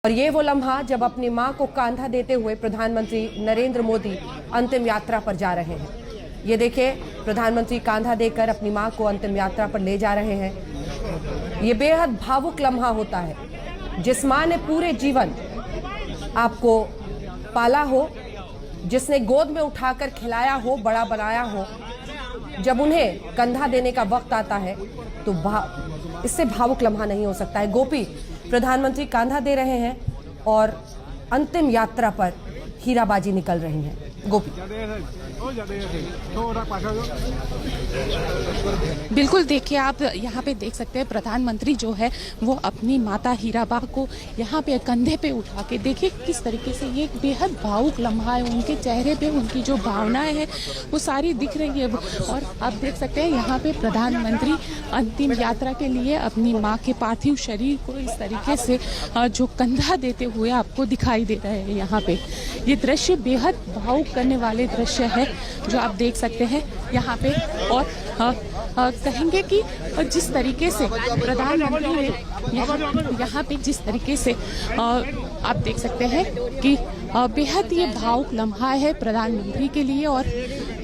और ये वो लम्हा जब अपनी मां को कांधा देते हुए प्रधानमंत्री नरेंद्र मोदी अंतिम यात्रा पर जा रहे हैं। ये देखिए, प्रधानमंत्री कांधा देकर अपनी मां को अंतिम यात्रा पर ले जा रहे हैं। ये बेहद भावुक लम्हा होता है। जिस मां ने पूरे जीवन आपको पाला हो, जिसने गोद में उठाकर खिलाया हो, बड़ा बनाया हो, जब उन्हें कंधा देने का वक्त आता है तो इससे भावुक लम्हा नहीं हो सकता है। गोपी, प्रधानमंत्री कांधा दे रहे हैं और अंतिम यात्रा पर हीराबाजी निकल रही हैं। गोपी, बिल्कुल, देखिए आप यहाँ पे देख सकते हैं प्रधानमंत्री जो है वो अपनी माता हीराबा को यहाँ पे कंधे पे उठा के, देखिए किस तरीके से ये बेहद भावुक लम्हा है। उनके चेहरे पे उनकी जो भावनाएं हैं वो सारी दिख रही है। और आप देख सकते हैं यहाँ पे प्रधानमंत्री अंतिम यात्रा के लिए अपनी माँ के पार्थिव शरीर को इस तरीके से जो कंधा देते हुए आपको दिखाई दे रहे हैं। यहाँ पे ये दृश्य बेहद भावुक करने वाले दृश्य है जो आप देख सकते हैं यहाँ पे। और कहेंगे कि जिस तरीके से प्रधानमंत्री ने यहाँ पे जिस तरीके से आप देख सकते हैं कि बेहद ये भावुक लम्हा है प्रधानमंत्री के लिए। और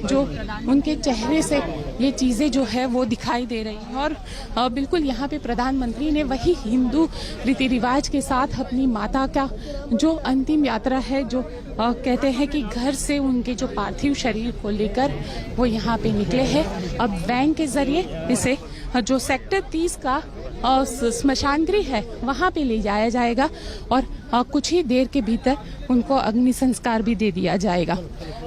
जो उनके चेहरे से ये चीज़ें जो है वो दिखाई दे रही हैं। और बिल्कुल यहाँ पे प्रधानमंत्री ने वही हिंदू रीति रिवाज के साथ अपनी माता का जो अंतिम यात्रा है, जो कहते हैं कि घर से उनके जो पार्थिव शरीर को लेकर वो यहाँ पे निकले हैं। अब वैन के जरिए इसे जो सेक्टर 30 का स्मशान गृह है वहाँ पे ले जाया जाएगा और कुछ ही देर के भीतर उनको अग्नि संस्कार भी दे दिया जाएगा।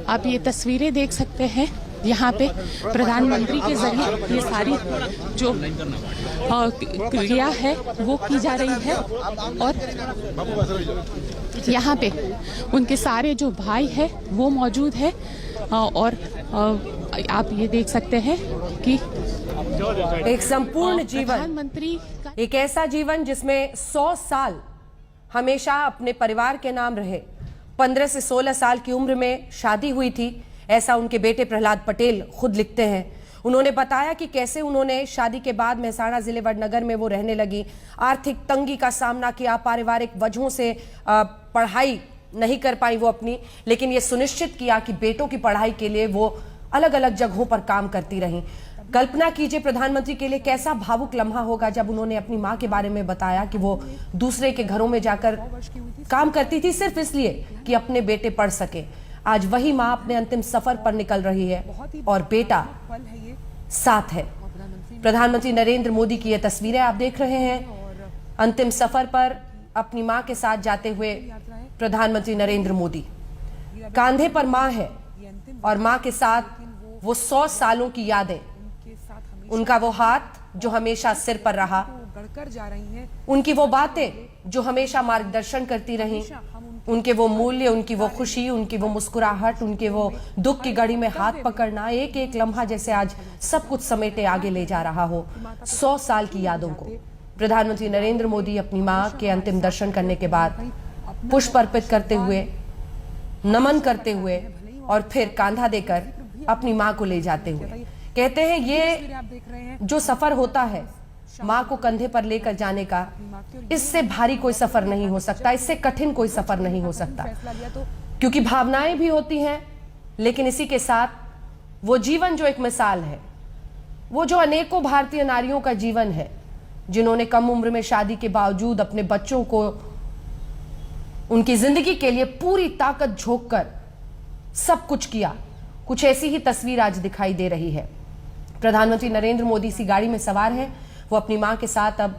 आप ये तस्वीरें देख सकते हैं, यहाँ पे प्रधानमंत्री के जरिए ये सारी जो क्रिया है वो की जा रही है। और यहाँ पे उनके सारे जो भाई है वो मौजूद है। और आप ये देख सकते हैं कि एक संपूर्ण जीवन, प्रधानमंत्री एक ऐसा जीवन जिसमें 100 साल हमेशा अपने परिवार के नाम रहे। 15 से 16 साल की उम्र में शादी हुई थी, ऐसा उनके बेटे प्रहलाद पटेल खुद लिखते हैं। उन्होंने बताया कि कैसे उन्होंने शादी के बाद मेहसाणा जिले वडनगर में वो रहने लगी, आर्थिक तंगी का सामना किया, पारिवारिक वजहों से पढ़ाई नहीं कर पाई वो अपनी, लेकिन ये सुनिश्चित किया कि बेटों की पढ़ाई के लिए वो अलग अलग जगहों पर काम करती रहीं। कल्पना कीजिए प्रधानमंत्री के लिए कैसा भावुक लम्हा होगा जब उन्होंने अपनी मां के बारे में बताया कि वो दूसरे के घरों में जाकर काम करती थी सिर्फ इसलिए कि अपने बेटे पढ़ सके। आज वही मां अपने अंतिम सफर पर निकल रही है और बेटा साथ है। प्रधानमंत्री नरेंद्र मोदी की ये तस्वीरें आप देख रहे हैं। अंतिम सफर पर अपनी मां के साथ जाते हुए प्रधानमंत्री नरेंद्र मोदी, कांधे पर मां है और मां के साथ वो 100 सालों की यादें, उनका वो हाथ जो हमेशा सिर पर रहा, उनकी वो बातें जो हमेशा मार्गदर्शन करती रहीं, उनके वो मूल्य, उनकी वो खुशी, उनकी वो मुस्कुराहट, उनके वो दुख की घड़ी में हाथ पकड़ना, एक एक लम्हा जैसे आज सब कुछ समेटे आगे ले जा रहा हो। 100 साल की यादों को प्रधानमंत्री नरेंद्र मोदी अपनी मां के अंतिम दर्शन करने के बाद पुष्प अर्पित करते हुए, नमन करते हुए और फिर कांधा देकर अपनी मां को ले जाते हुए कहते हैं ये जो सफर होता है मां को कंधे पर लेकर जाने का, इससे भारी कोई सफर नहीं हो सकता, इससे कठिन कोई सफर नहीं हो सकता, क्योंकि भावनाएं भी होती हैं लेकिन इसी के साथ वो जीवन जो एक मिसाल है, वो जो अनेकों भारतीय नारियों का जीवन है जिन्होंने कम उम्र में शादी के बावजूद अपने बच्चों को उनकी जिंदगी के लिए पूरी ताकत झोंक कर सब कुछ किया। कुछ ऐसी ही तस्वीर आज दिखाई दे रही है। प्रधानमंत्री नरेंद्र मोदी इसी गाड़ी में सवार हैं। वो अपनी मां के साथ अब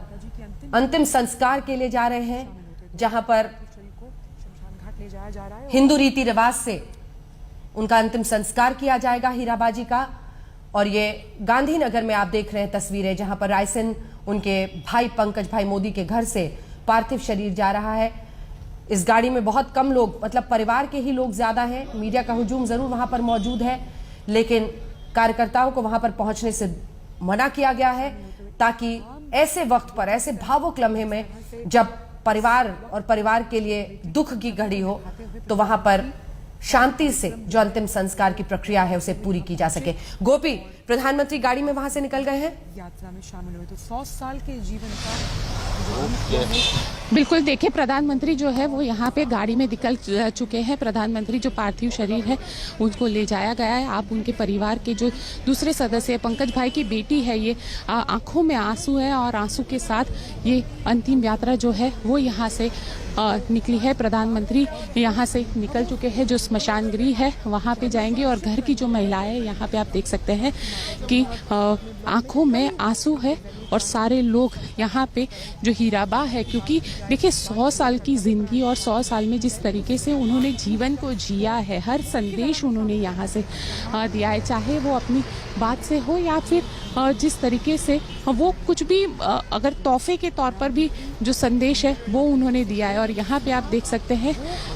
अंतिम संस्कार के लिए जा रहे हैं, जहां पर हिंदू रीति रिवाज से उनका अंतिम संस्कार किया जाएगा हीराबाजी का। और ये गांधीनगर में आप देख रहे हैं तस्वीरें, जहां पर रायसेन उनके भाई पंकज भाई मोदी के घर से पार्थिव शरीर जा रहा है। इस गाड़ी में बहुत कम लोग, मतलब परिवार के ही लोग ज्यादा हैं। मीडिया का हुजूम जरूर वहां पर मौजूद है, लेकिन कार्यकर्ताओं को वहां पर पहुंचने से मना किया गया है, ताकि ऐसे वक्त पर, ऐसे भावुक लम्हे में जब परिवार और परिवार के लिए दुख की घड़ी हो, तो वहां पर शांति से जो अंतिम संस्कार की प्रक्रिया है उसे पूरी की जा सके। गोपी, प्रधानमंत्री गाड़ी में वहां से निकल गए हैं, यात्रा में शामिल हुए तो 100 साल के जीवन का बिल्कुल, देखिए प्रधानमंत्री जो है वो यहाँ पे गाड़ी में निकल चुके हैं। प्रधानमंत्री जो पार्थिव शरीर है उनको ले जाया गया है। आप उनके परिवार के जो दूसरे सदस्य पंकज भाई की बेटी है, ये आंखों में आंसू है और आंसू के साथ ये अंतिम यात्रा जो है वो यहाँ से निकली है। प्रधानमंत्री यहाँ से निकल चुके हैं। जो स्मशान गृह है वहाँ पे जाएंगे और घर की जो महिलाएं यहाँ पे आप देख सकते हैं कि आंखों में आंसू है और सारे लोग यहाँ पे जो हीराबा है, क्योंकि देखिए 100 साल की जिंदगी और 100 साल में जिस तरीके से उन्होंने जीवन को जिया है, हर संदेश उन्होंने यहाँ से दिया है, चाहे वो अपनी बात से हो या फिर जिस तरीके से वो कुछ भी अगर तोहफे के तौर पर भी जो संदेश है वो उन्होंने दिया है। और यहाँ पे आप देख सकते हैं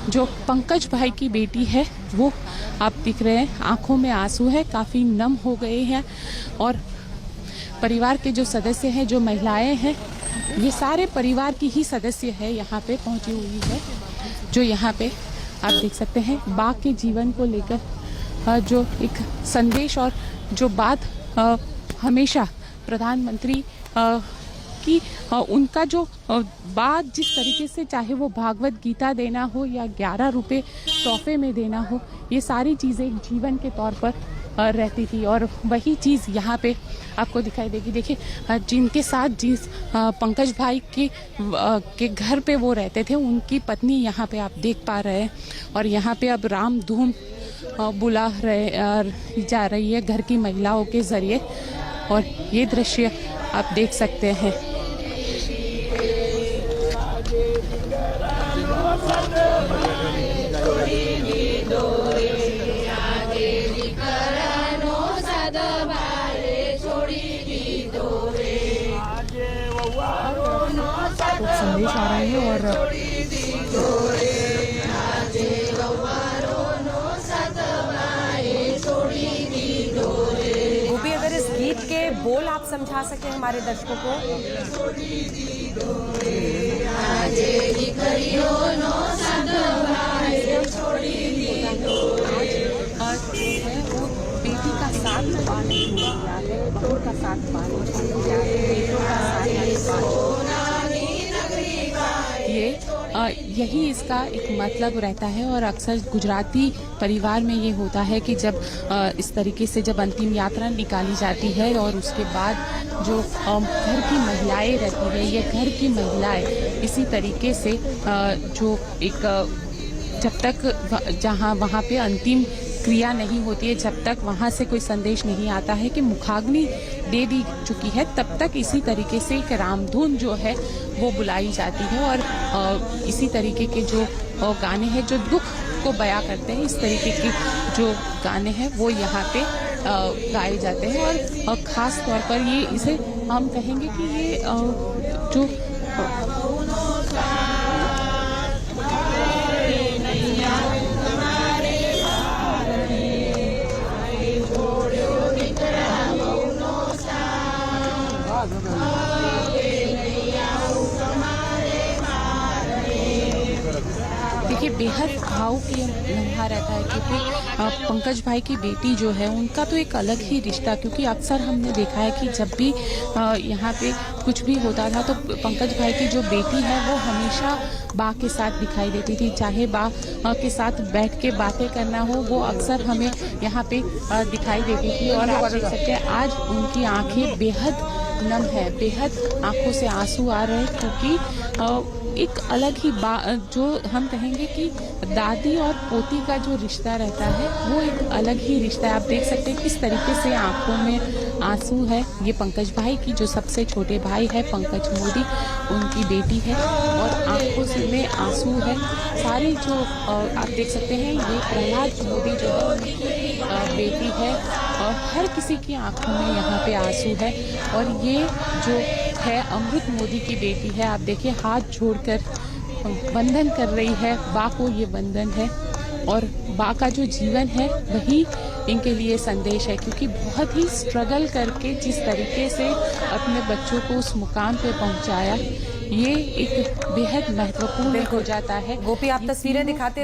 जो पंकज भाई की बेटी है वो आप दिख रहे हैं, आंखों में आंसू है, काफ़ी नम हो गए हैं। और परिवार के जो सदस्य हैं, जो महिलाएं हैं, ये सारे परिवार की ही सदस्य है यहाँ पे पहुँची हुई है। जो यहाँ पे आप देख सकते हैं बा के जीवन को लेकर जो एक संदेश और जो बात हमेशा प्रधानमंत्री की उनका जो बात जिस तरीके से, चाहे वो भागवत गीता देना हो या 11 रुपए तोहफे में देना हो, ये सारी चीज़ें एक जीवन के तौर पर रहती थी। और वही चीज़ यहाँ पे आपको दिखाई देगी। देखिए जिनके साथ जिस पंकज भाई के घर पे वो रहते थे, उनकी पत्नी यहाँ पे आप देख पा रहे हैं। और यहाँ पे अब राम धूम बुला जा रही है घर की महिलाओं के जरिए। और ये दृश्य आप देख सकते हैं। संदेश आ रहे हैं और गोपी, अगर इस गीत के बोल आप समझा सके हमारे दर्शकों को। बेटी का साथ पाने के लिए है, बहू का साथ पाने के लिए है, बेटों का साथ यही इसका एक मतलब रहता है। और अक्सर गुजराती परिवार में ये होता है कि जब इस तरीके से जब अंतिम यात्रा निकाली जाती है और उसके बाद जो घर की महिलाएं रहती है, ये घर की महिलाएं इसी तरीके से जो एक जब तक जहाँ वहाँ पे अंतिम क्रिया नहीं होती है, जब तक वहाँ से कोई संदेश नहीं आता है कि मुखाग्नि दे दी चुकी है, तब तक इसी तरीके से एक रामधुन जो है वो बुलाई जाती है। और इसी तरीके के जो गाने हैं जो दुख को बयां करते हैं, इस तरीके के जो गाने हैं वो यहाँ पे गाए जाते हैं। और ख़ास तौर पर ये इसे हम कहेंगे कि ये जो देखिए बेहद भावुक ये लम्हा रहता है, क्योंकि पंकज भाई की बेटी जो है उनका तो एक अलग ही रिश्ता, क्योंकि अक्सर हमने देखा है कि जब भी यहाँ पे कुछ भी होता था तो पंकज भाई की जो बेटी है वो हमेशा बा के साथ दिखाई देती थी। चाहे बा के साथ बैठ के बातें करना हो, वो अक्सर हमें यहाँ पे दिखाई देती थी। और आप देख सकते हैं आज उनकी आंखें बेहद नम है, बेहद आंखों से आंसू आ रहे हैं, क्योंकि एक अलग ही जो हम कहेंगे कि दादी और पोती का जो रिश्ता रहता है वो एक अलग ही रिश्ता है। आप देख सकते हैं किस तरीके से आंखों में आंसू है। ये पंकज भाई की जो सबसे छोटे भाई है पंकज मोदी, उनकी बेटी है और आंखों में आंसू है। सारी जो आप देख सकते हैं ये प्रहलाद मोदी जो है उनकी बेटी है और हर किसी की आंखों में यहाँ पे आंसू है। और ये जो है अमृत मोदी की बेटी है, आप देखिए हाथ जोड़कर वंदन कर रही है, बा को ये वंदन है। और बा का जो जीवन है वही इनके लिए संदेश है, क्योंकि बहुत ही स्ट्रगल करके जिस तरीके से अपने बच्चों को उस मुकाम पे पहुंचाया, ये एक बेहद महत्वपूर्ण हो जाता है। गोपी, आप तस्वीरें दिखाते